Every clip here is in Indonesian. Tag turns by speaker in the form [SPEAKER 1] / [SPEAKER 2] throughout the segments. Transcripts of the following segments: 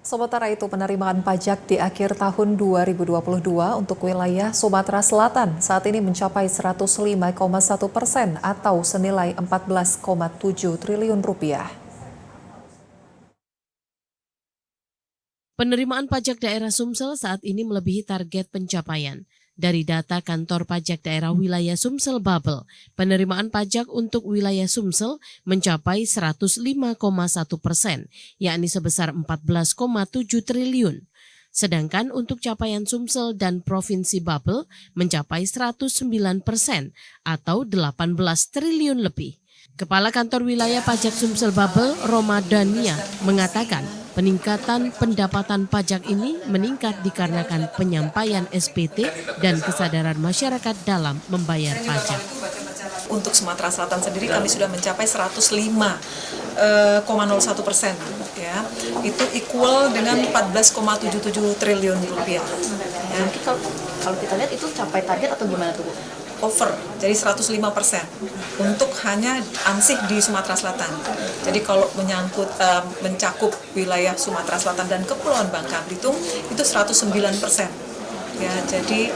[SPEAKER 1] Sementara itu, penerimaan pajak di akhir tahun 2022 untuk wilayah Sumatera Selatan saat ini mencapai 105,1% atau senilai 14,7 triliun rupiah.
[SPEAKER 2] Penerimaan pajak daerah Sumsel saat ini melebihi target pencapaian. Dari data Kantor Pajak Daerah Wilayah Sumsel Babel, penerimaan pajak untuk wilayah Sumsel mencapai 105,1%, yakni sebesar 14,7 triliun. Sedangkan untuk capaian Sumsel dan Provinsi Babel mencapai 109% atau 18 triliun lebih. Kepala Kantor Wilayah Pajak Sumsel Babel, Roma Dania, mengatakan peningkatan pendapatan pajak ini meningkat dikarenakan penyampaian SPT dan kesadaran masyarakat dalam membayar pajak.
[SPEAKER 3] Untuk Sumatera Selatan sendiri kami sudah mencapai 105,01%, ya. Itu equal dengan 14,77 triliun rupiah. Ya.
[SPEAKER 4] Kalau kita lihat itu capai target atau gimana tuh, Bu?
[SPEAKER 3] Over, jadi 105% untuk hanya ansih di Sumatera Selatan. Jadi kalau mencakup wilayah Sumatera Selatan dan Kepulauan Bangka Belitung itu 109%. Ya, jadi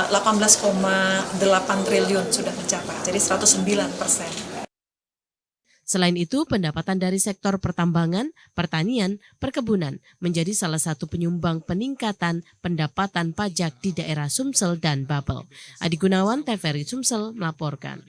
[SPEAKER 3] 18,8 triliun sudah mencapai, jadi 109%.
[SPEAKER 2] Selain itu, pendapatan dari sektor pertambangan, pertanian, perkebunan menjadi salah satu penyumbang peningkatan pendapatan pajak di daerah Sumsel dan Babel. Adi Gunawan, TVRI Sumsel melaporkan.